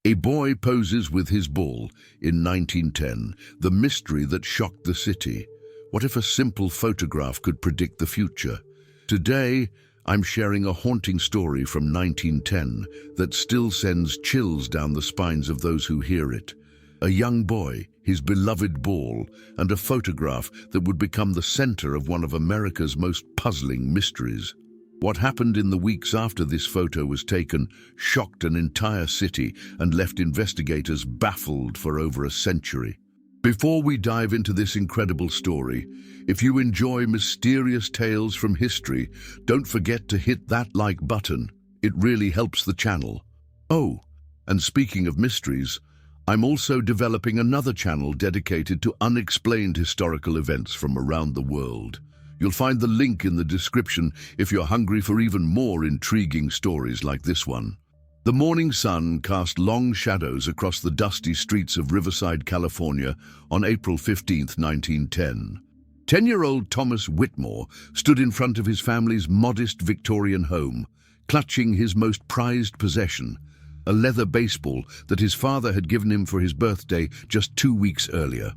A boy poses with his ball in 1910, the mystery that shocked the city. What if a simple photograph could predict the future? Today, I'm sharing a haunting story from 1910 that still sends chills down the spines of those who hear it. A young boy, his beloved ball, and a photograph that would become the center of one of America's most puzzling mysteries. What happened in the weeks after this photo was taken shocked an entire city and left investigators baffled for over a century. Before we dive into this incredible story, if you enjoy mysterious tales from history, don't forget to hit that like button. It really helps the channel. Oh, and speaking of mysteries, I'm also developing another channel dedicated to unexplained historical events from around the world. You'll find the link in the description if you're hungry for even more intriguing stories like this one. The morning sun cast long shadows across the dusty streets of Riverside, California on April 15, 1910. 10-year-old Thomas Whitmore stood in front of his family's modest Victorian home, clutching his most prized possession, a leather baseball that his father had given him for his birthday just 2 weeks earlier.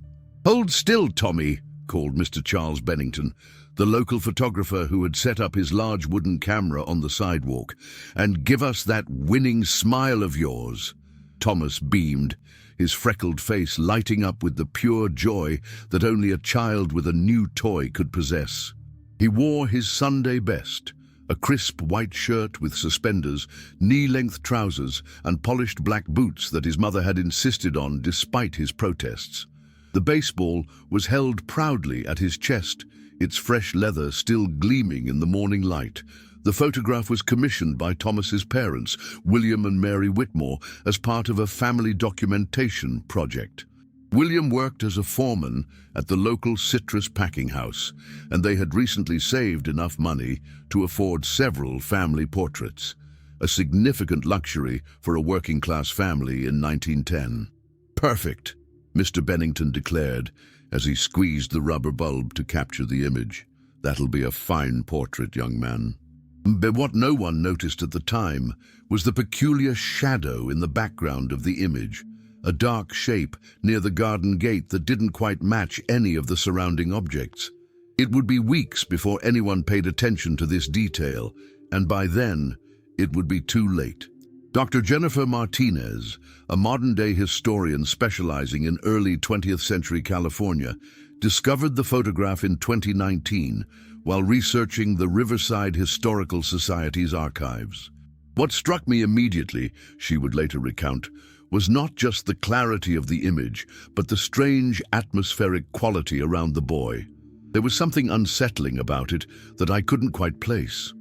"Hold still, Tommy," called Mr. Charles Bennington, the local photographer who had set up his large wooden camera on the sidewalk, "and give us that winning smile of yours." Thomas beamed, his freckled face lighting up with the pure joy that only a child with a new toy could possess. He wore his Sunday best, a crisp white shirt with suspenders, knee-length trousers, and polished black boots that his mother had insisted on despite his protests. The baseball was held proudly at his chest, its fresh leather still gleaming in the morning light. The photograph was commissioned by Thomas's parents, William and Mary Whitmore, as part of a family documentation project. William worked as a foreman at the local citrus packing house, and they had recently saved enough money to afford several family portraits, a significant luxury for a working-class family in 1910. "Perfect," Mr. Bennington declared, as he squeezed the rubber bulb to capture the image. "That'll be a fine portrait, young man." But what no one noticed at the time was the peculiar shadow in the background of the image, a dark shape near the garden gate that didn't quite match any of the surrounding objects. It would be weeks before anyone paid attention to this detail, and by then, it would be too late. Dr. Jennifer Martinez, a modern-day historian specializing in early 20th century California, discovered the photograph in 2019 while researching the Riverside Historical Society's archives. "What struck me immediately," she would later recount, "was not just the clarity of the image, but the strange atmospheric quality around the boy. There was something unsettling about it that I couldn't quite place."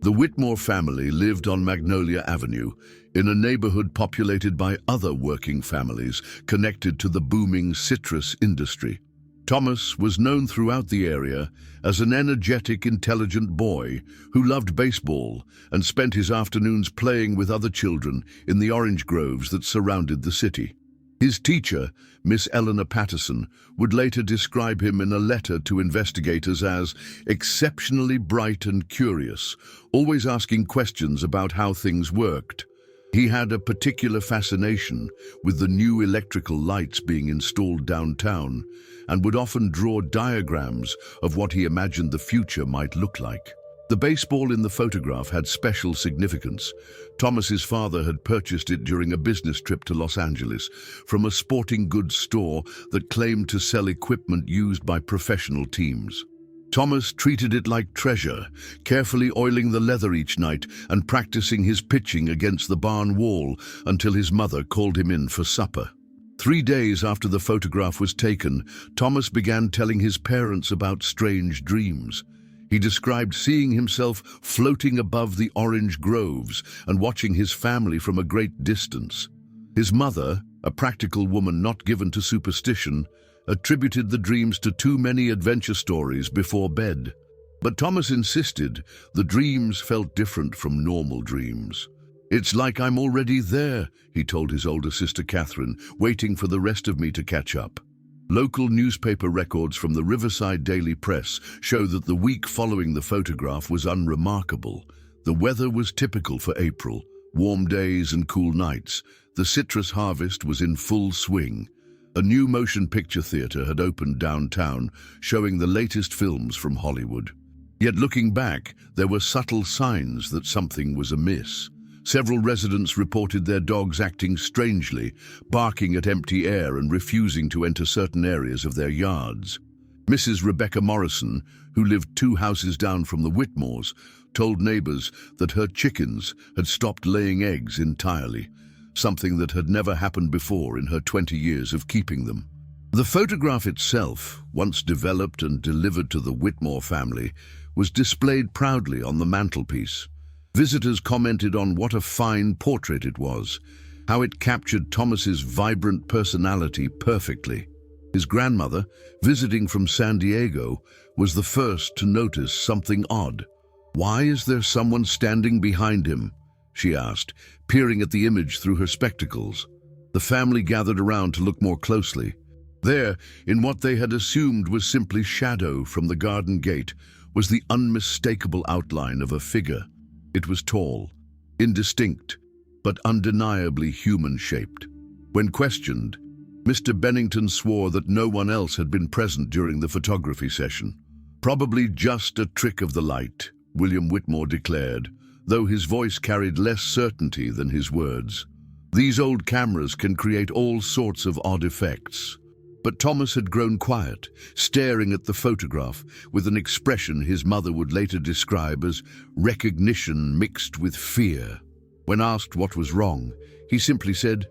The Whitmore family lived on Magnolia Avenue, in a neighborhood populated by other working families connected to the booming citrus industry. Thomas was known throughout the area as an energetic, intelligent boy who loved baseball and spent his afternoons playing with other children in the orange groves that surrounded the city. His teacher, Miss Eleanor Patterson, would later describe him in a letter to investigators as exceptionally bright and curious, always asking questions about how things worked. He had a particular fascination with the new electrical lights being installed downtown and would often draw diagrams of what he imagined the future might look like. The baseball in the photograph had special significance. Thomas's father had purchased it during a business trip to Los Angeles from a sporting goods store that claimed to sell equipment used by professional teams. Thomas treated it like treasure, carefully oiling the leather each night and practicing his pitching against the barn wall until his mother called him in for supper. 3 days after the photograph was taken, Thomas began telling his parents about strange dreams. He described seeing himself floating above the orange groves and watching his family from a great distance. His mother, a practical woman not given to superstition, attributed the dreams to too many adventure stories before bed. But Thomas insisted the dreams felt different from normal dreams. "It's like I'm already there," he told his older sister Catherine, waiting for the rest of me to catch up. Local newspaper records from the Riverside Daily Press show that the week following the photograph was unremarkable. The weather was typical for April, Warm days and cool nights, the citrus harvest was in full swing. A new motion picture theater had opened downtown, showing the latest films from Hollywood. Yet looking back, there were subtle signs that something was amiss. Several residents reported their dogs acting strangely, barking at empty air and refusing to enter certain areas of their yards. Mrs. Rebecca Morrison, who lived 2 houses down from the Whitmores, told neighbors that her chickens had stopped laying eggs entirely, something that had never happened before in her 20 years of keeping them. The photograph itself, once developed and delivered to the Whitmore family, was displayed proudly on the mantelpiece. Visitors commented on what a fine portrait it was, how it captured Thomas's vibrant personality perfectly. His grandmother, visiting from San Diego, was the first to notice something odd. "Why is there someone standing behind him?" she asked, peering at the image through her spectacles. The family gathered around to look more closely. There, in what they had assumed was simply shadow from the garden gate, was the unmistakable outline of a figure. It was tall, indistinct, but undeniably human-shaped. When questioned, Mr. Bennington swore that no one else had been present during the photography session. "Probably just a trick of the light," William Whitmore declared, though his voice carried less certainty than his words. "These old cameras can create all sorts of odd effects." But Thomas had grown quiet, staring at the photograph with an expression his mother would later describe as recognition mixed with fear. When asked what was wrong, he simply said,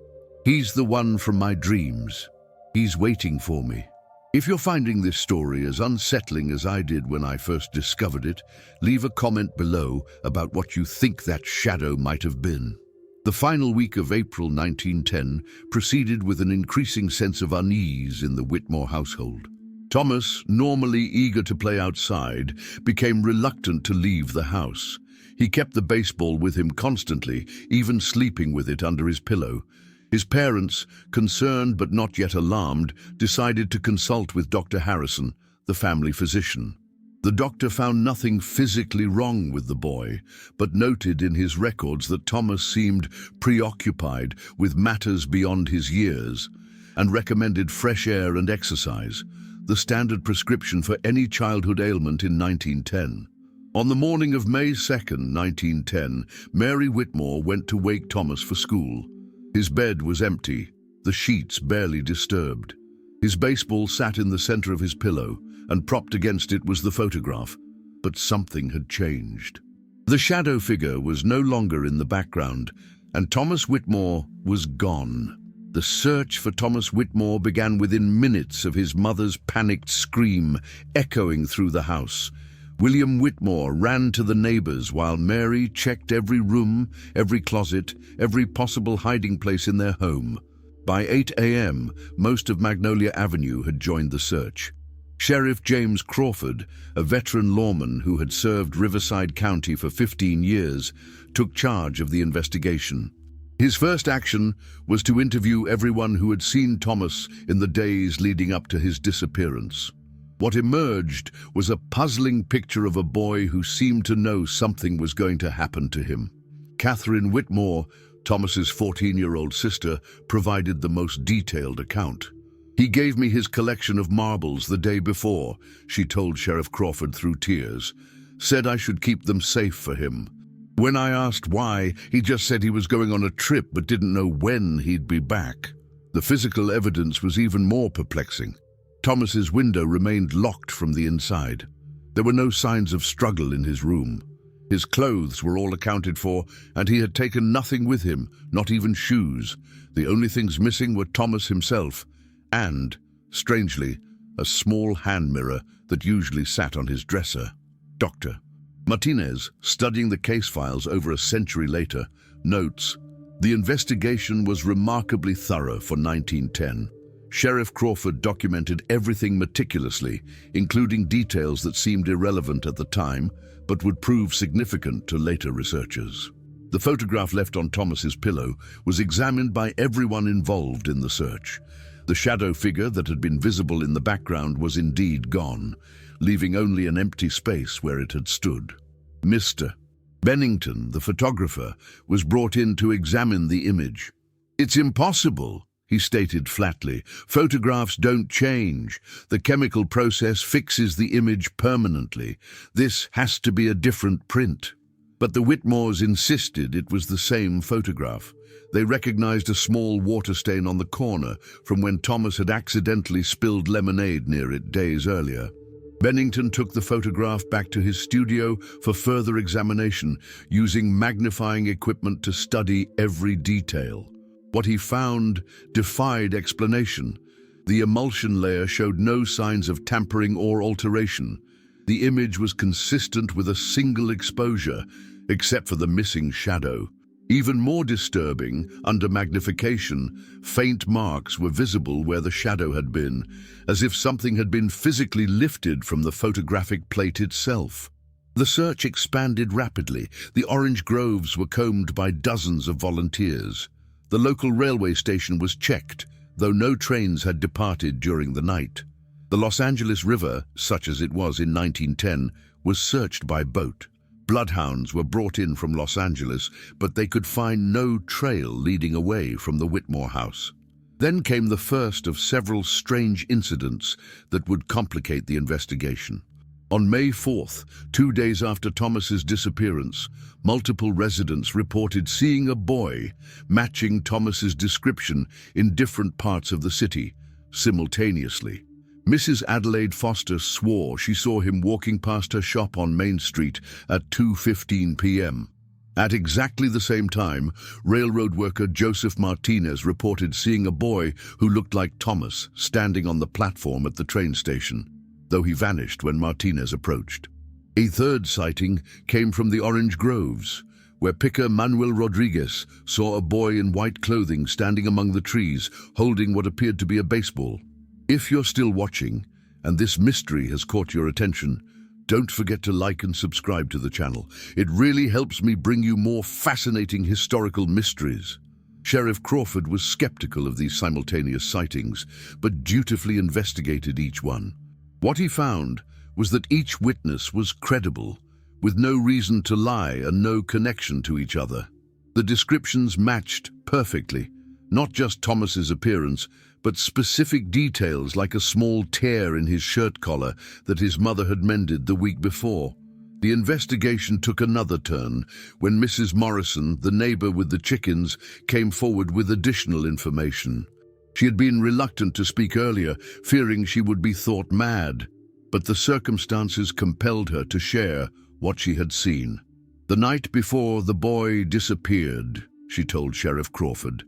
"He's the one from my dreams. He's waiting for me." If you're finding this story as unsettling as I did when I first discovered it, leave a comment below about what you think that shadow might have been. The final week of April 1910 proceeded with an increasing sense of unease in the Whitmore household. Thomas, normally eager to play outside, became reluctant to leave the house. He kept the baseball with him constantly, even sleeping with it under his pillow. His parents, concerned but not yet alarmed, decided to consult with Dr. Harrison, the family physician. The doctor found nothing physically wrong with the boy, but noted in his records that Thomas seemed preoccupied with matters beyond his years, and recommended fresh air and exercise, the standard prescription for any childhood ailment in 1910. On the morning of May 2nd, 1910, Mary Whitmore went to wake Thomas for school. His bed was empty, the sheets barely disturbed. His baseball sat in the center of his pillow, and propped against it was the photograph. But something had changed. The shadow figure was no longer in the background, and Thomas Whitmore was gone. The search for Thomas Whitmore began within minutes of his mother's panicked scream echoing through the house. William Whitmore ran to the neighbors while Mary checked every room, every closet, every possible hiding place in their home. By 8 a.m., most of Magnolia Avenue had joined the search. Sheriff James Crawford, a veteran lawman who had served Riverside County for 15 years, took charge of the investigation. His first action was to interview everyone who had seen Thomas in the days leading up to his disappearance. What emerged was a puzzling picture of a boy who seemed to know something was going to happen to him. Catherine Whitmore, Thomas's 14-year-old sister, provided the most detailed account. "He gave me his collection of marbles the day before," she told Sheriff Crawford through tears. "Said I should keep them safe for him. When I asked why, he just said he was going on a trip but didn't know when he'd be back." The physical evidence was even more perplexing. Thomas's window remained locked from the inside. There were no signs of struggle in his room. His clothes were all accounted for, and he had taken nothing with him, not even shoes. The only things missing were Thomas himself, and, strangely, a small hand mirror that usually sat on his dresser. Dr. Martinez, studying the case files over a century later, notes, "The investigation was remarkably thorough for 1910. Sheriff Crawford documented everything meticulously, including details that seemed irrelevant at the time, but would prove significant to later researchers." The photograph left on Thomas's pillow was examined by everyone involved in the search. The shadow figure that had been visible in the background was indeed gone, leaving only an empty space where it had stood. "Mr. Bennington, the photographer, was brought in to examine the image. "It's impossible," he stated flatly. "Photographs don't change. The chemical process fixes the image permanently. This has to be a different print." But the Whitmores insisted it was the same photograph. They recognized a small water stain on the corner from when Thomas had accidentally spilled lemonade near it days earlier. Bennington took the photograph back to his studio for further examination, using magnifying equipment to study every detail. What he found defied explanation. The emulsion layer showed no signs of tampering or alteration. The image was consistent with a single exposure, except for the missing shadow. Even more disturbing, under magnification, faint marks were visible where the shadow had been, as if something had been physically lifted from the photographic plate itself. The search expanded rapidly. The orange groves were combed by dozens of volunteers. The local railway station was checked, though no trains had departed during the night. The Los Angeles River, such as it was in 1910, was searched by boat. Bloodhounds were brought in from Los Angeles, but they could find no trail leading away from the Whitmore house. Then came the first of several strange incidents that would complicate the investigation. On May 4th, 2 days after Thomas's disappearance, multiple residents reported seeing a boy matching Thomas's description in different parts of the city simultaneously. Mrs. Adelaide Foster swore she saw him walking past her shop on Main Street at 2:15 p.m. At exactly the same time, railroad worker Joseph Martinez reported seeing a boy who looked like Thomas standing on the platform at the train station, though he vanished when Martinez approached. A third sighting came from the Orange Groves, where picker Manuel Rodriguez saw a boy in white clothing standing among the trees, holding what appeared to be a baseball. If you're still watching, and this mystery has caught your attention, don't forget to like and subscribe to the channel. It really helps me bring you more fascinating historical mysteries. Sheriff Crawford was skeptical of these simultaneous sightings, but dutifully investigated each one. What he found was that each witness was credible, with no reason to lie and no connection to each other. The descriptions matched perfectly, not just Thomas's appearance, but specific details like a small tear in his shirt collar that his mother had mended the week before. The investigation took another turn when Mrs. Morrison, the neighbor with the chickens, came forward with additional information. She had been reluctant to speak earlier, fearing she would be thought mad, but the circumstances compelled her to share what she had seen. "The night before the boy disappeared," she told Sheriff Crawford,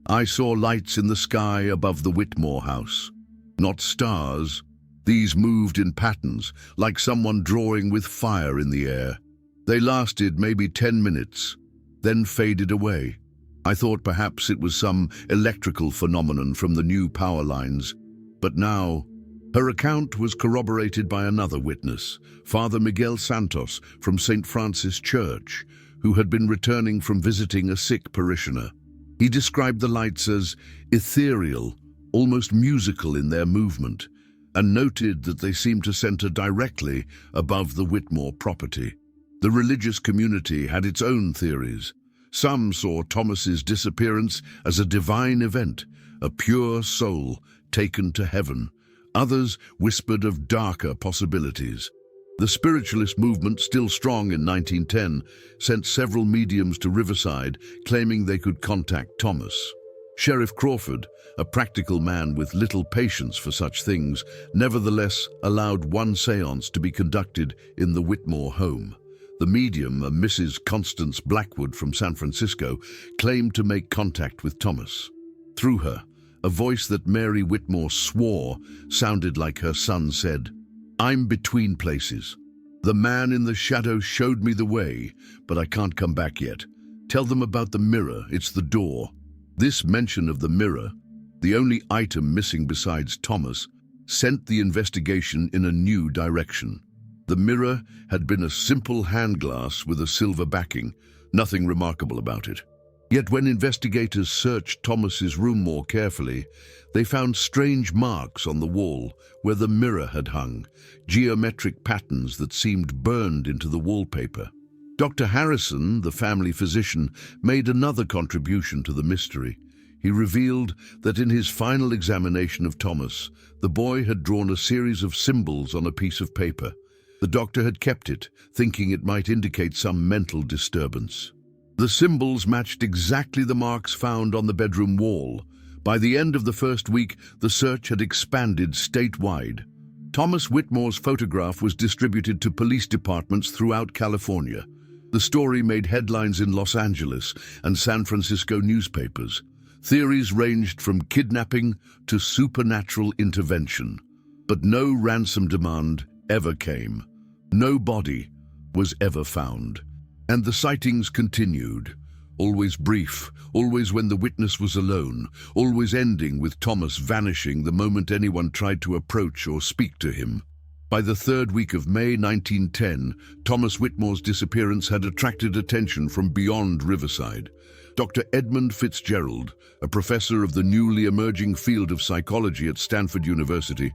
"I saw lights in the sky above the Whitmore house. Not stars. These moved in patterns, like someone drawing with fire in the air. They lasted maybe 10 minutes, then faded away. I thought perhaps it was some electrical phenomenon from the new power lines. But now..." Her account was corroborated by another witness, Father Miguel Santos from St. Francis Church, who had been returning from visiting a sick parishioner. He described the lights as ethereal, almost musical in their movement, and noted that they seemed to center directly above the Whitmore property. The religious community had its own theories. Some saw Thomas's disappearance as a divine event, a pure soul taken to heaven. Others whispered of darker possibilities. The spiritualist movement, still strong in 1910, sent several mediums to Riverside, claiming they could contact Thomas. Sheriff Crawford, a practical man with little patience for such things, nevertheless allowed one séance to be conducted in the Whitmore home. The medium, a Mrs. Constance Blackwood from San Francisco, claimed to make contact with Thomas. Through her, a voice that Mary Whitmore swore sounded like her son said, "I'm between places. The man in the shadow showed me the way, but I can't come back yet. Tell them about the mirror, it's the door." This mention of the mirror, the only item missing besides Thomas, sent the investigation in a new direction. The mirror had been a simple hand glass with a silver backing, nothing remarkable about it. Yet when investigators searched Thomas's room more carefully, they found strange marks on the wall where the mirror had hung, geometric patterns that seemed burned into the wallpaper. Dr. Harrison, the family physician, made another contribution to the mystery. He revealed that in his final examination of Thomas, the boy had drawn a series of symbols on a piece of paper. The doctor had kept it, thinking it might indicate some mental disturbance. The symbols matched exactly the marks found on the bedroom wall. By the end of the first week, the search had expanded statewide. Thomas Whitmore's photograph was distributed to police departments throughout California. The story made headlines in Los Angeles and San Francisco newspapers. Theories ranged from kidnapping to supernatural intervention. But no ransom demand ever came. No body was ever found. And the sightings continued. Always brief, always when the witness was alone, always ending with Thomas vanishing the moment anyone tried to approach or speak to him. By the third week of May 1910, Thomas Whitmore's disappearance had attracted attention from beyond Riverside. Dr. Edmund Fitzgerald, a professor of the newly emerging field of psychology at Stanford University,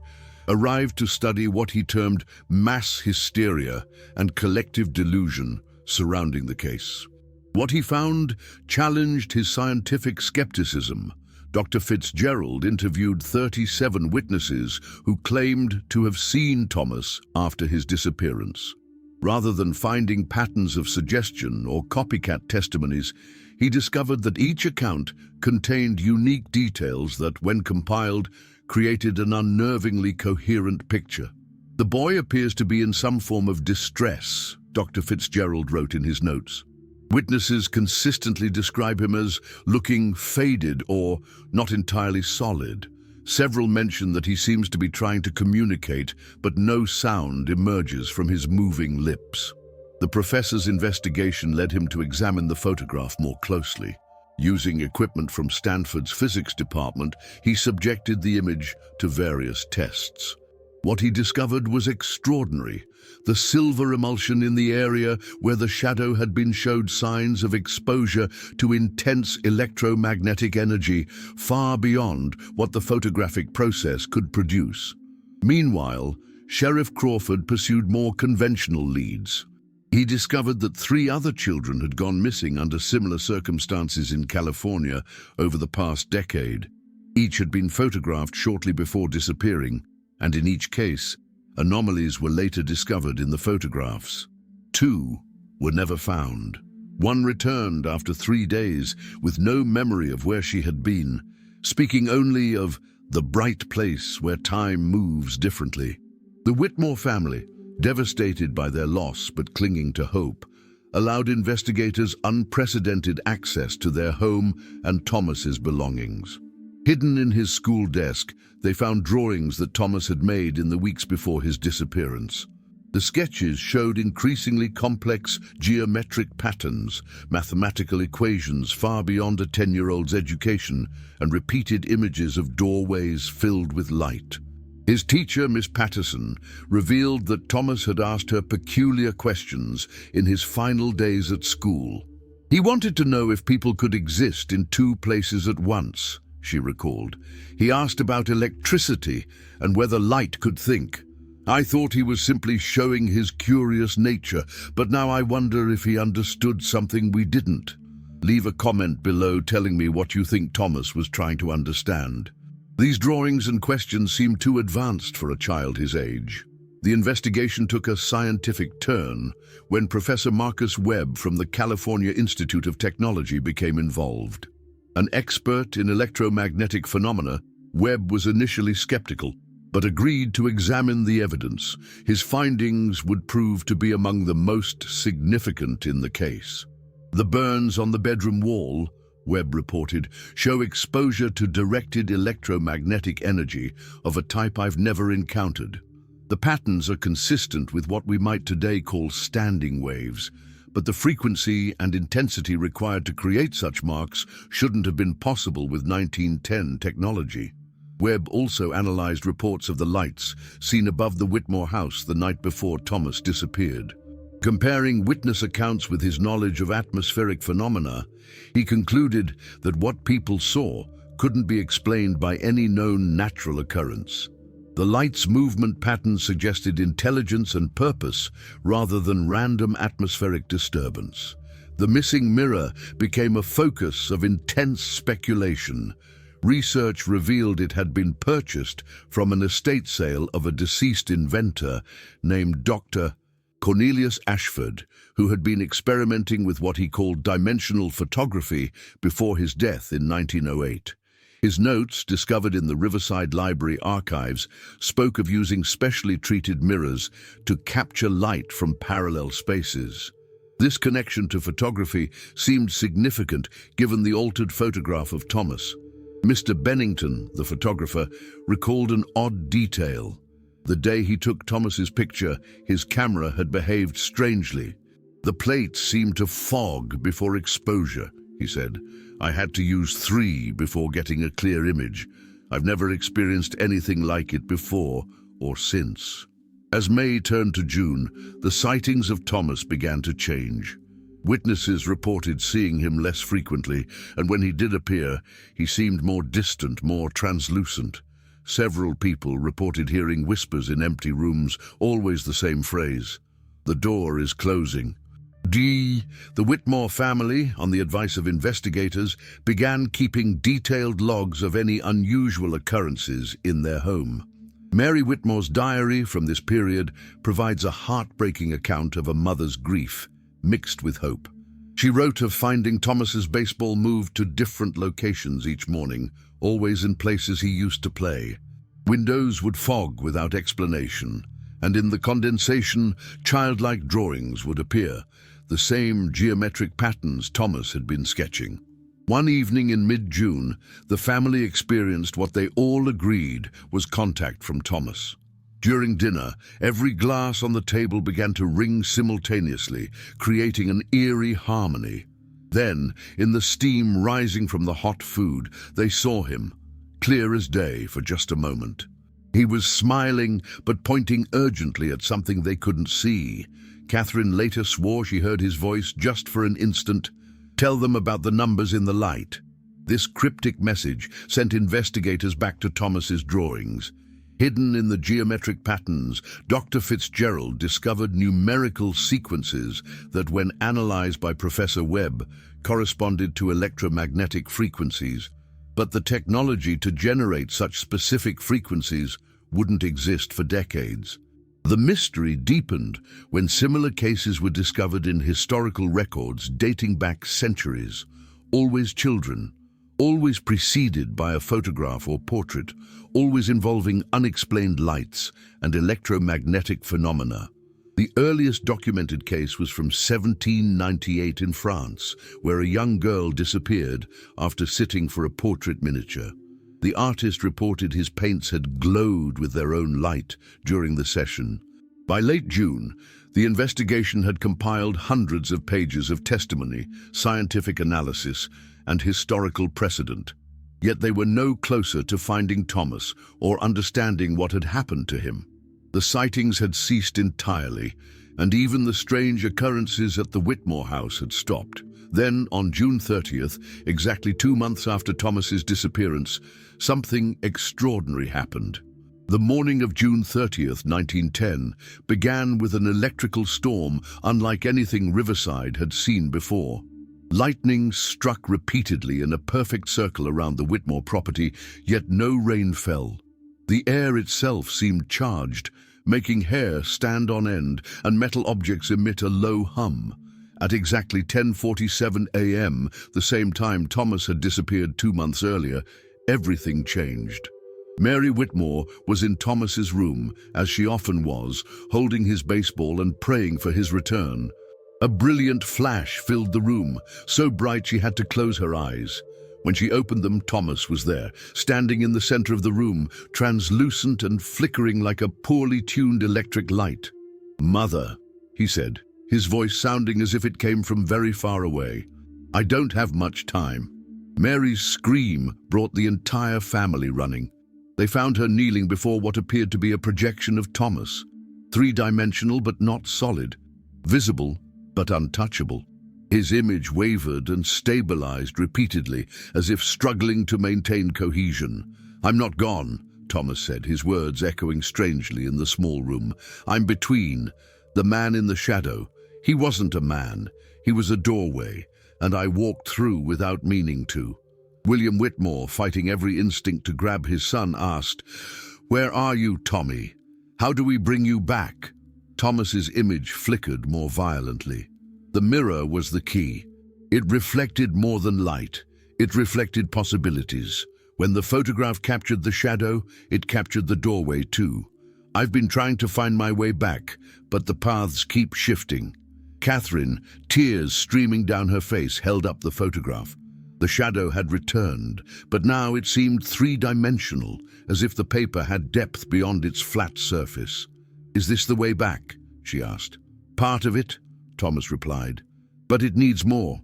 arrived to study what he termed mass hysteria and collective delusion surrounding the case. What he found challenged his scientific skepticism. Dr. Fitzgerald interviewed 37 witnesses who claimed to have seen Thomas after his disappearance. Rather than finding patterns of suggestion or copycat testimonies, he discovered that each account contained unique details that, when compiled, created an unnervingly coherent picture. The boy appears to be in some form of distress, Dr. Fitzgerald wrote in his notes. Witnesses consistently describe him as looking faded or not entirely solid. Several mention that he seems to be trying to communicate, but no sound emerges from his moving lips. The professor's investigation led him to examine the photograph more closely. Using equipment from Stanford's physics department, he subjected the image to various tests. What he discovered was extraordinary. The silver emulsion in the area where the shadow had been showed signs of exposure to intense electromagnetic energy far beyond what the photographic process could produce. Meanwhile, Sheriff Crawford pursued more conventional leads. He discovered that 3 other children had gone missing under similar circumstances in California over the past decade. Each had been photographed shortly before disappearing, and in each case, anomalies were later discovered in the photographs. 2 were never found. 1 returned after 3 days with no memory of where she had been, speaking only of the bright place where time moves differently. The Whitmore family, devastated by their loss but clinging to hope, allowed investigators unprecedented access to their home and Thomas's belongings. Hidden in his school desk, they found drawings that Thomas had made in the weeks before his disappearance. The sketches showed increasingly complex geometric patterns, mathematical equations far beyond a 10-year-old's education, and repeated images of doorways filled with light. His teacher, Miss Patterson, revealed that Thomas had asked her peculiar questions in his final days at school. He wanted to know if people could exist in 2 places at once, she recalled. He asked about electricity and whether light could think. I thought he was simply showing his curious nature, but now I wonder if he understood something we didn't. Leave a comment below telling me what you think Thomas was trying to understand. These drawings and questions seemed too advanced for a child his age. The investigation took a scientific turn when Professor Marcus Webb from the California Institute of Technology became involved. An expert in electromagnetic phenomena, Webb was initially skeptical, but agreed to examine the evidence. His findings would prove to be among the most significant in the case. The burns on the bedroom wall, Webb reported, show exposure to directed electromagnetic energy of a type I've never encountered. The patterns are consistent with what we might today call standing waves, but the frequency and intensity required to create such marks shouldn't have been possible with 1910 technology. Webb also analyzed reports of the lights seen above the Whitmore house the night before Thomas disappeared. Comparing witness accounts with his knowledge of atmospheric phenomena, he concluded that what people saw couldn't be explained by any known natural occurrence. The light's movement pattern suggested intelligence and purpose rather than random atmospheric disturbance. The missing mirror became a focus of intense speculation. Research revealed it had been purchased from an estate sale of a deceased inventor named Dr. Cornelius Ashford, who had been experimenting with what he called dimensional photography before his death in 1908. His notes, discovered in the Riverside Library archives, spoke of using specially treated mirrors to capture light from parallel spaces. This connection to photography seemed significant given the altered photograph of Thomas. Mr. Bennington, the photographer, recalled an odd detail. The day he took Thomas's picture, his camera had behaved strangely. The plates seemed to fog before exposure, he said. I had to use 3 before getting a clear image. I've never experienced anything like it before or since. As May turned to June, the sightings of Thomas began to change. Witnesses reported seeing him less frequently, and when he did appear, he seemed more distant, more translucent. Several people reported hearing whispers in empty rooms, always the same phrase: "The door is closing." The Whitmore family, on the advice of investigators, began keeping detailed logs of any unusual occurrences in their home. Mary Whitmore's diary from this period provides a heartbreaking account of a mother's grief, mixed with hope. She wrote of finding Thomas's baseball moved to different locations each morning, always in places he used to play. Windows would fog without explanation, and in the condensation, childlike drawings would appear, the same geometric patterns Thomas had been sketching. One evening in mid-June, the family experienced what they all agreed was contact from Thomas. During dinner, every glass on the table began to ring simultaneously, creating an eerie harmony. Then, in the steam rising from the hot food, they saw him, clear as day for just a moment. He was smiling, but pointing urgently at something they couldn't see. Catherine later swore she heard his voice just for an instant. "Tell them about the numbers in the light." This cryptic message sent investigators back to Thomas's drawings. Hidden in the geometric patterns, Dr. Fitzgerald discovered numerical sequences that, when analyzed by Professor Webb, corresponded to electromagnetic frequencies. But the technology to generate such specific frequencies wouldn't exist for decades. The mystery deepened when similar cases were discovered in historical records dating back centuries. Always children, always preceded by a photograph or portrait, always involving unexplained lights and electromagnetic phenomena. The earliest documented case was from 1798 in France, where a young girl disappeared after sitting for a portrait miniature. The artist reported his paints had glowed with their own light during the session. By late June, the investigation had compiled hundreds of pages of testimony, scientific analysis, and historical precedent. Yet they were no closer to finding Thomas or understanding what had happened to him. The sightings had ceased entirely, and even the strange occurrences at the Whitmore house had stopped. Then, on June 30th, exactly 2 months after Thomas's disappearance, something extraordinary happened. The morning of June 30th, 1910, began with an electrical storm unlike anything Riverside had seen before. Lightning struck repeatedly in a perfect circle around the Whitmore property, yet no rain fell. The air itself seemed charged, making hair stand on end and metal objects emit a low hum. At exactly 10:47 a.m., the same time Thomas had disappeared 2 months earlier, everything changed. Mary Whitmore was in Thomas's room, as she often was, holding his baseball and praying for his return. A brilliant flash filled the room, so bright she had to close her eyes. When she opened them, Thomas was there, standing in the center of the room, translucent and flickering like a poorly tuned electric light. "Mother," he said, his voice sounding as if it came from very far away. "I don't have much time." Mary's scream brought the entire family running. They found her kneeling before what appeared to be a projection of Thomas, three-dimensional but not solid, visible but untouchable. His image wavered and stabilized repeatedly, as if struggling to maintain cohesion. "I'm not gone," Thomas said, his words echoing strangely in the small room. "I'm between. The man in the shadow. He wasn't a man. He was a doorway, and I walked through without meaning to." William Whitmore, fighting every instinct to grab his son, asked, "Where are you, Tommy? How do we bring you back?" Thomas's image flickered more violently. The mirror was the key. It reflected more than light. It reflected possibilities. When the photograph captured the shadow, it captured the doorway too. "I've been trying to find my way back, but the paths keep shifting." Catherine, tears streaming down her face, held up the photograph. The shadow had returned, but now it seemed three-dimensional, as if the paper had depth beyond its flat surface. "Is this the way back?" she asked. "Part of it," Thomas replied. "But it needs more.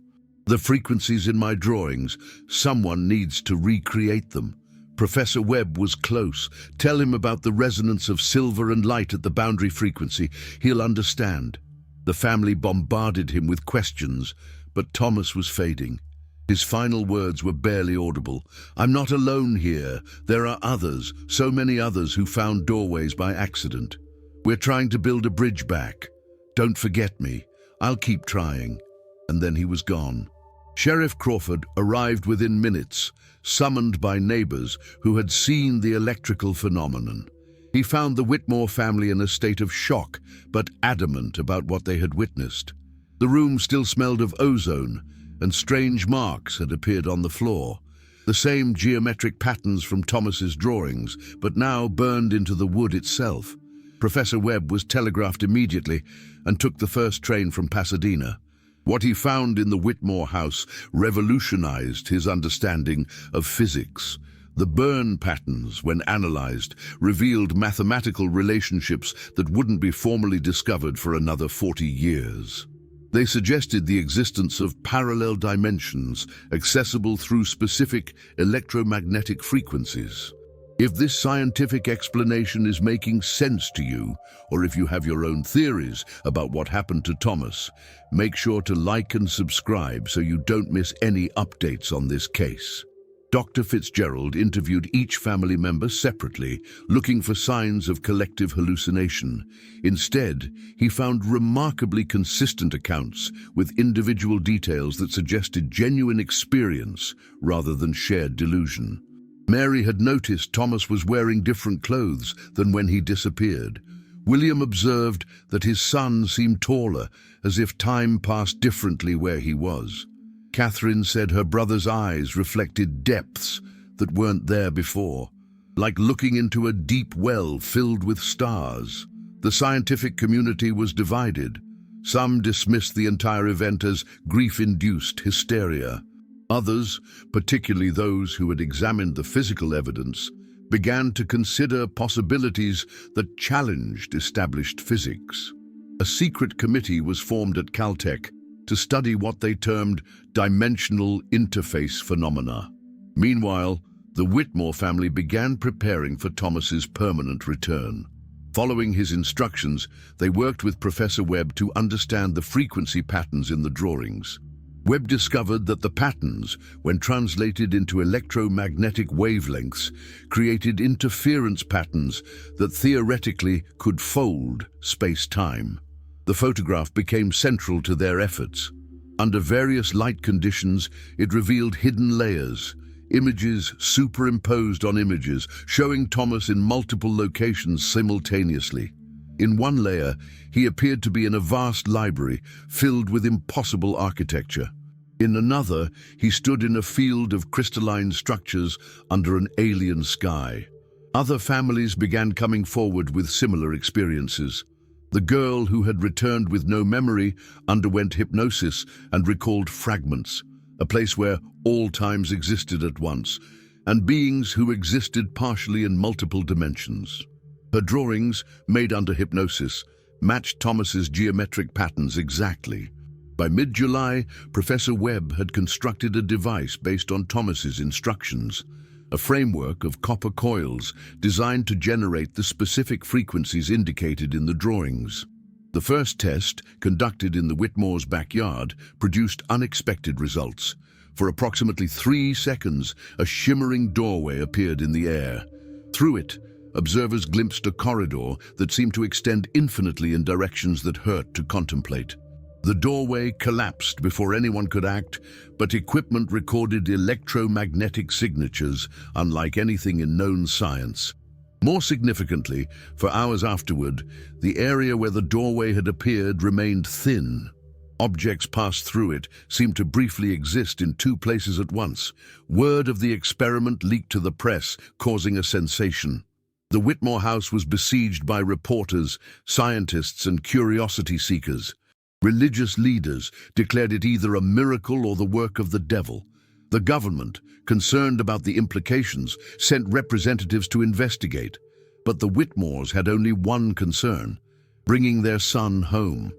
The frequencies in my drawings, someone needs to recreate them." Professor Webb was close. "Tell him about the resonance of silver and light at the boundary frequency. He'll understand." The family bombarded him with questions, but Thomas was fading. His final words were barely audible. "I'm not alone here. There are others, so many others who found doorways by accident. We're trying to build a bridge back. Don't forget me. I'll keep trying." And then he was gone. Sheriff Crawford arrived within minutes, summoned by neighbors who had seen the electrical phenomenon. He found the Whitmore family in a state of shock, but adamant about what they had witnessed. The room still smelled of ozone, and strange marks had appeared on the floor. The same geometric patterns from Thomas's drawings, but now burned into the wood itself. Professor Webb was telegraphed immediately and took the first train from Pasadena. What he found in the Whitmore house revolutionized his understanding of physics. The burn patterns, when analyzed, revealed mathematical relationships that wouldn't be formally discovered for another 40 years. They suggested the existence of parallel dimensions accessible through specific electromagnetic frequencies. If this scientific explanation is making sense to you, or if you have your own theories about what happened to Thomas, make sure to like and subscribe so you don't miss any updates on this case. Dr. Fitzgerald interviewed each family member separately, looking for signs of collective hallucination. Instead, he found remarkably consistent accounts with individual details that suggested genuine experience rather than shared delusion. Mary had noticed Thomas was wearing different clothes than when he disappeared. William observed that his son seemed taller, as if time passed differently where he was. Catherine said her brother's eyes reflected depths that weren't there before, like looking into a deep well filled with stars. The scientific community was divided. Some dismissed the entire event as grief-induced hysteria. Others, particularly those who had examined the physical evidence, began to consider possibilities that challenged established physics. A secret committee was formed at Caltech to study what they termed dimensional interface phenomena. Meanwhile, the Whitmore family began preparing for Thomas's permanent return. Following his instructions, they worked with Professor Webb to understand the frequency patterns in the drawings. Webb discovered that the patterns, when translated into electromagnetic wavelengths, created interference patterns that theoretically could fold space-time. The photograph became central to their efforts. Under various light conditions, it revealed hidden layers, images superimposed on images, showing Thomas in multiple locations simultaneously. In one layer, he appeared to be in a vast library filled with impossible architecture. In another, he stood in a field of crystalline structures under an alien sky. Other families began coming forward with similar experiences. The girl who had returned with no memory underwent hypnosis and recalled fragments, a place where all times existed at once, and beings who existed partially in multiple dimensions. Her drawings, made under hypnosis, matched Thomas's geometric patterns exactly. By mid-July, Professor Webb had constructed a device based on Thomas's instructions, a framework of copper coils designed to generate the specific frequencies indicated in the drawings. The first test, conducted in the Whitmore's backyard, produced unexpected results. For approximately 3 seconds, a shimmering doorway appeared in the air. Through it, observers glimpsed a corridor that seemed to extend infinitely in directions that hurt to contemplate. The doorway collapsed before anyone could act, but equipment recorded electromagnetic signatures unlike anything in known science. More significantly, for hours afterward, the area where the doorway had appeared remained thin. Objects passed through it seemed to briefly exist in two places at once. Word of the experiment leaked to the press, causing a sensation. The Whitmore house was besieged by reporters, scientists, and curiosity seekers. Religious leaders declared it either a miracle or the work of the devil. The government, concerned about the implications, sent representatives to investigate. But the Whitmores had only one concern: bringing their son home.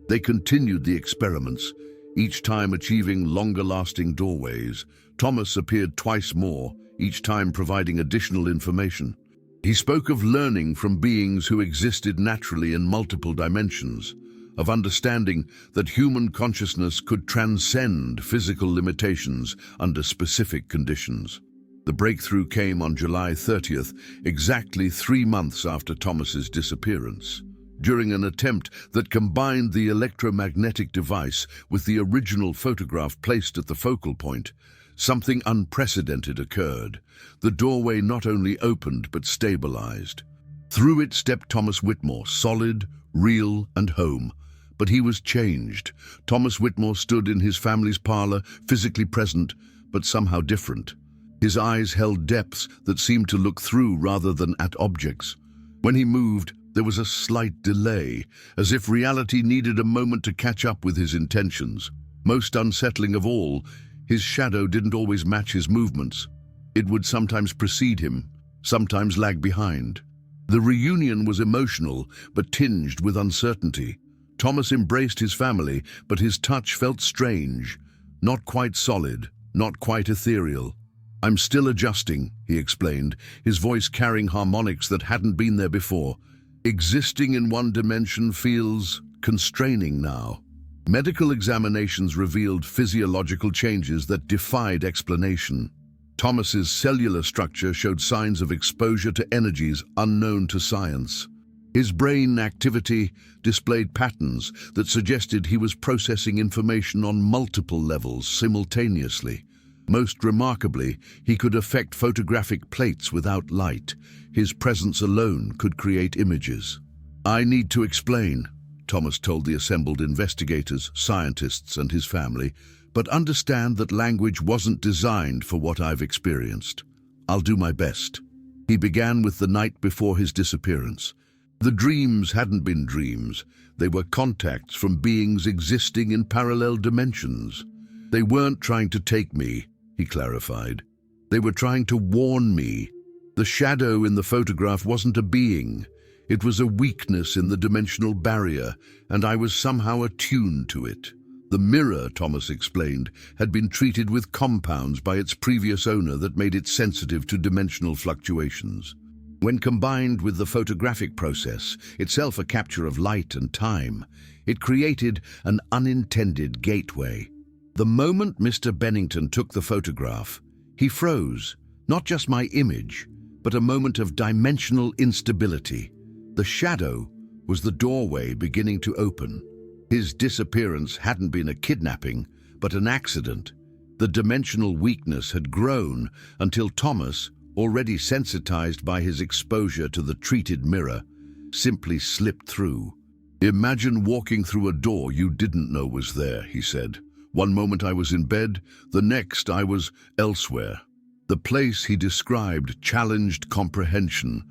They continued the experiments, each time achieving longer-lasting doorways. Thomas appeared twice more, each time providing additional information. He spoke of learning from beings who existed naturally in multiple dimensions, of understanding that human consciousness could transcend physical limitations under specific conditions. The breakthrough came on July 30th, exactly 3 months after Thomas's disappearance. During an attempt that combined the electromagnetic device with the original photograph placed at the focal point, something unprecedented occurred. The doorway not only opened but stabilized. Through it stepped Thomas Whitmore, solid, real, and home. But he was changed. Thomas Whitmore stood in his family's parlor, physically present, but somehow different. His eyes held depths that seemed to look through rather than at objects. When he moved, there was a slight delay, as if reality needed a moment to catch up with his intentions. Most unsettling of all, his shadow didn't always match his movements. It would sometimes precede him, sometimes lag behind. The reunion was emotional, but tinged with uncertainty. Thomas embraced his family, but his touch felt strange, not quite solid, not quite ethereal. "I'm still adjusting," he explained, his voice carrying harmonics that hadn't been there before. "Existing in one dimension feels constraining now." Medical examinations revealed physiological changes that defied explanation. Thomas's cellular structure showed signs of exposure to energies unknown to science. His brain activity displayed patterns that suggested he was processing information on multiple levels simultaneously. Most remarkably, he could affect photographic plates without light. His presence alone could create images. "I need to explain," Thomas told the assembled investigators, scientists, and his family, "but understand that language wasn't designed for what I've experienced. I'll do my best." He began with the night before his disappearance. The dreams hadn't been dreams. They were contacts from beings existing in parallel dimensions. "They weren't trying to take me," he clarified. "They were trying to warn me. The shadow in the photograph wasn't a being. It was a weakness in the dimensional barrier, and I was somehow attuned to it." The mirror, Thomas explained, had been treated with compounds by its previous owner that made it sensitive to dimensional fluctuations. When combined with the photographic process, itself a capture of light and time, it created an unintended gateway. The moment Mr. Bennington took the photograph, he froze, not just my image, but a moment of dimensional instability. The shadow was the doorway beginning to open. His disappearance hadn't been a kidnapping, but an accident. The dimensional weakness had grown until Thomas, already sensitized by his exposure to the treated mirror, simply slipped through. "Imagine walking through a door you didn't know was there," he said. "One moment I was in bed, the next I was elsewhere." The place he described challenged comprehension,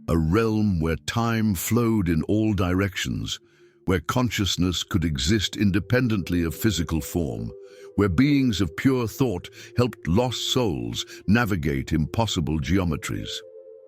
a realm where time flowed in all directions, where consciousness could exist independently of physical form, where beings of pure thought helped lost souls navigate impossible geometries.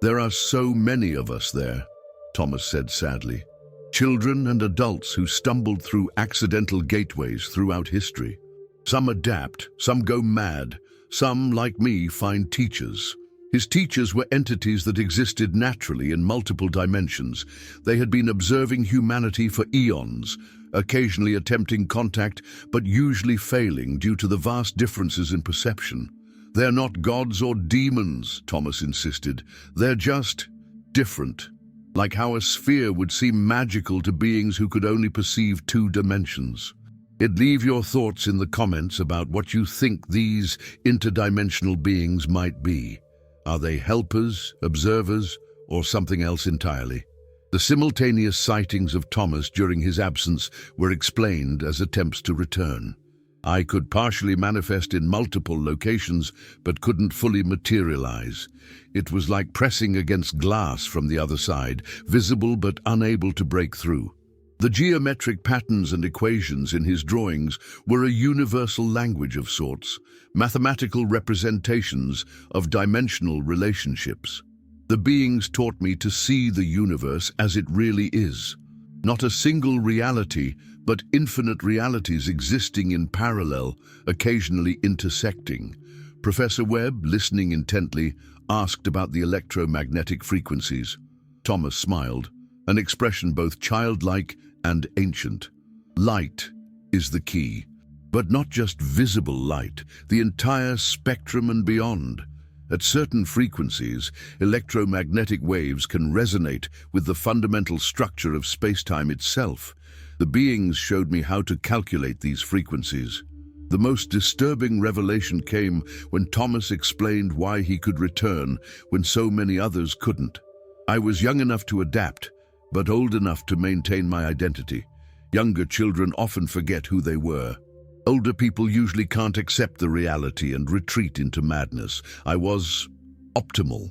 "There are so many of us there," Thomas said sadly. "Children and adults who stumbled through accidental gateways throughout history. Some adapt, some go mad, some, like me, find teachers." His teachers were entities that existed naturally in multiple dimensions. They had been observing humanity for eons, occasionally attempting contact, but usually failing due to the vast differences in perception. They're not gods or demons, Thomas insisted. They're just different. Like how a sphere would seem magical to beings who could only perceive two dimensions. Leave your thoughts in the comments about what you think these interdimensional beings might be. Are they helpers, observers, or something else entirely? The simultaneous sightings of Thomas during his absence were explained as attempts to return. I could partially manifest in multiple locations, but couldn't fully materialize. It was like pressing against glass from the other side, visible but unable to break through. The geometric patterns and equations in his drawings were a universal language of sorts, mathematical representations of dimensional relationships. The beings taught me to see the universe as it really is. Not a single reality, but infinite realities existing in parallel, occasionally intersecting. Professor Webb, listening intently, asked about the electromagnetic frequencies. Thomas smiled, an expression both childlike and ancient. Light is the key, but not just visible light, the entire spectrum and beyond. At certain frequencies, electromagnetic waves can resonate with the fundamental structure of space-time itself. The beings showed me how to calculate these frequencies. The most disturbing revelation came when Thomas explained why he could return when so many others couldn't. I was young enough to adapt, but old enough to maintain my identity. Younger children often forget who they were. Older people usually can't accept the reality and retreat into madness. I was optimal.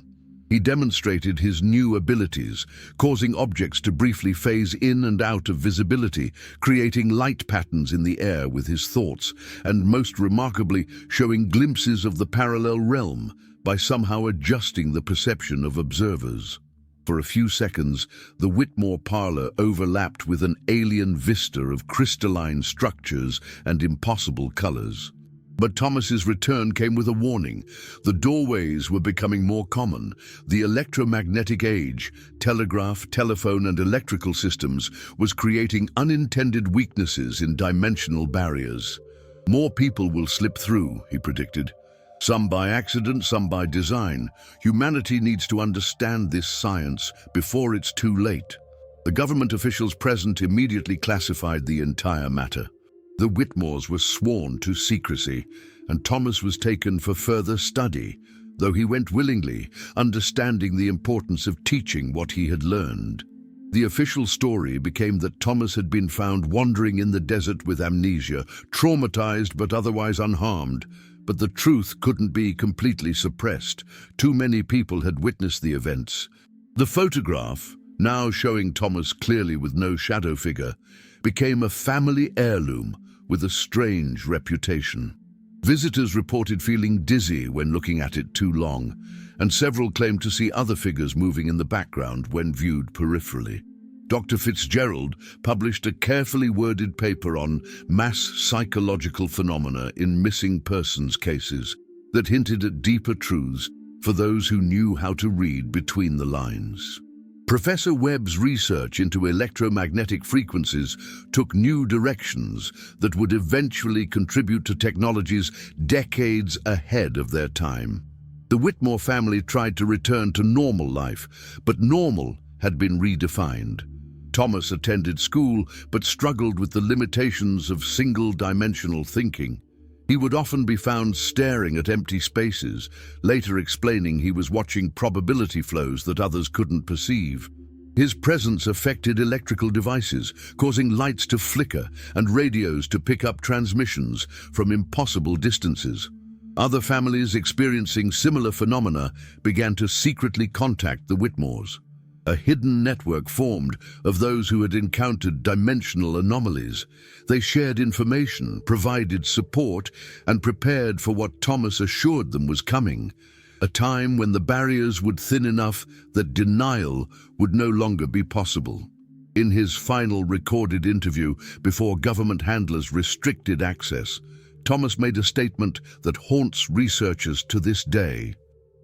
He demonstrated his new abilities, causing objects to briefly phase in and out of visibility, creating light patterns in the air with his thoughts, and most remarkably, showing glimpses of the parallel realm by somehow adjusting the perception of observers. For a few seconds, the Whitmore parlor overlapped with an alien vista of crystalline structures and impossible colors. But Thomas's return came with a warning. The doorways were becoming more common. The electromagnetic age, telegraph, telephone, and electrical systems was creating unintended weaknesses in dimensional barriers. More people will slip through, he predicted. Some by accident, some by design. Humanity needs to understand this science before it's too late. The government officials present immediately classified the entire matter. The Whitmores were sworn to secrecy, and Thomas was taken for further study, though he went willingly, understanding the importance of teaching what he had learned. The official story became that Thomas had been found wandering in the desert with amnesia, traumatized but otherwise unharmed. But the truth couldn't be completely suppressed. Too many people had witnessed the events. The photograph, now showing Thomas clearly with no shadow figure, became a family heirloom with a strange reputation. Visitors reported feeling dizzy when looking at it too long, and several claimed to see other figures moving in the background when viewed peripherally. Dr. Fitzgerald published a carefully worded paper on mass psychological phenomena in missing persons cases that hinted at deeper truths for those who knew how to read between the lines. Professor Webb's research into electromagnetic frequencies took new directions that would eventually contribute to technologies decades ahead of their time. The Whitmore family tried to return to normal life, but normal had been redefined. Thomas attended school but struggled with the limitations of single-dimensional thinking. He would often be found staring at empty spaces, later explaining he was watching probability flows that others couldn't perceive. His presence affected electrical devices, causing lights to flicker and radios to pick up transmissions from impossible distances. Other families experiencing similar phenomena began to secretly contact the Whitmores. A hidden network formed of those who had encountered dimensional anomalies. They shared information, provided support, and prepared for what Thomas assured them was coming, a time when the barriers would thin enough that denial would no longer be possible. In his final recorded interview before government handlers restricted access, Thomas made a statement that haunts researchers to this day.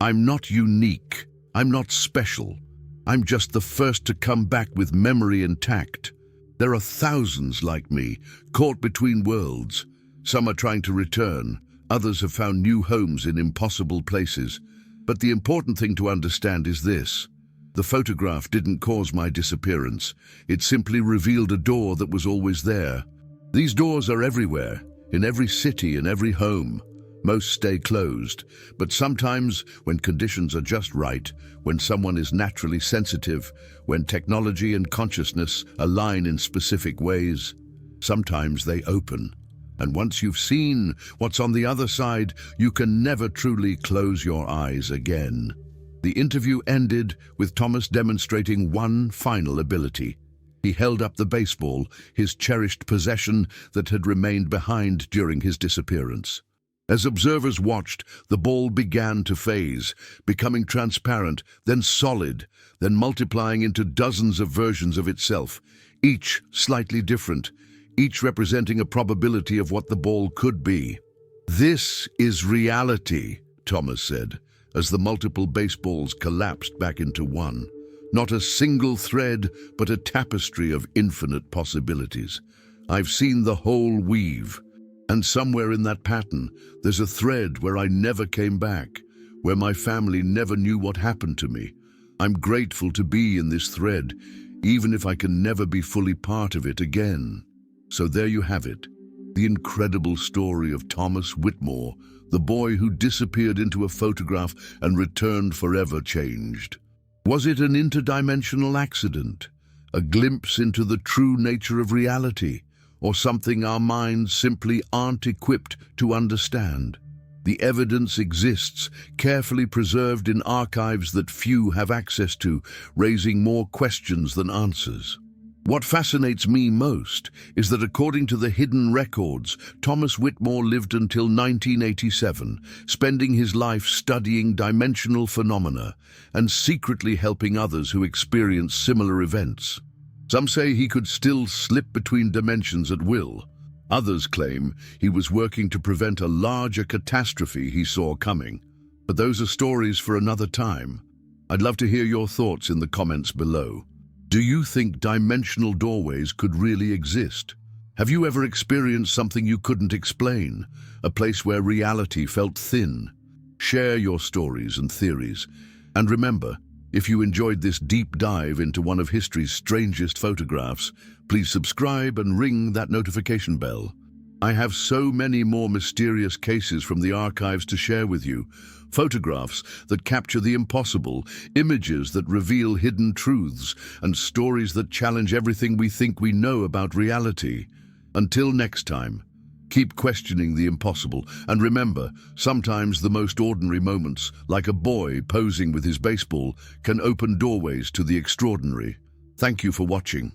"I'm not unique. I'm not special. I'm just the first to come back with memory intact. There are thousands like me, caught between worlds. Some are trying to return, Others have found new homes in impossible places. But the important thing to understand is this. The photograph didn't cause my disappearance. It simply revealed a door that was always there. These doors are everywhere, in every city, in every home. Most stay closed, but sometimes, when conditions are just right, when someone is naturally sensitive, when technology and consciousness align in specific ways, sometimes they open. And once you've seen what's on the other side, you can never truly close your eyes again. The interview ended with Thomas demonstrating one final ability. He held up the baseball, his cherished possession that had remained behind during his disappearance. As observers watched, the ball began to phase, becoming transparent, then solid, then multiplying into dozens of versions of itself, each slightly different, each representing a probability of what the ball could be. "This is reality," Thomas said, as the multiple baseballs collapsed back into one. Not a single thread, but a tapestry of infinite possibilities. I've seen the whole weave. And somewhere in that pattern, there's a thread where I never came back, where my family never knew what happened to me. I'm grateful to be in this thread, even if I can never be fully part of it again. So there you have it, the incredible story of Thomas Whitmore, the boy who disappeared into a photograph and returned forever changed. Was it an interdimensional accident, a glimpse into the true nature of reality, or something our minds simply aren't equipped to understand? The evidence exists, carefully preserved in archives that few have access to, raising more questions than answers. What fascinates me most is that according to the hidden records, Thomas Whitmore lived until 1987, spending his life studying dimensional phenomena and secretly helping others who experience similar events. Some say he could still slip between dimensions at will. Others claim he was working to prevent a larger catastrophe he saw coming. But those are stories for another time. I'd love to hear your thoughts in the comments below. Do you think dimensional doorways could really exist? Have you ever experienced something you couldn't explain? A place where reality felt thin? Share your stories and theories. And remember, if you enjoyed this deep dive into one of history's strangest photographs, please subscribe and ring that notification bell. I have so many more mysterious cases from the archives to share with you. Photographs that capture the impossible, images that reveal hidden truths, and stories that challenge everything we think we know about reality. Until next time, keep questioning the impossible, and remember, sometimes the most ordinary moments, like a boy posing with his baseball, can open doorways to the extraordinary. Thank you for watching.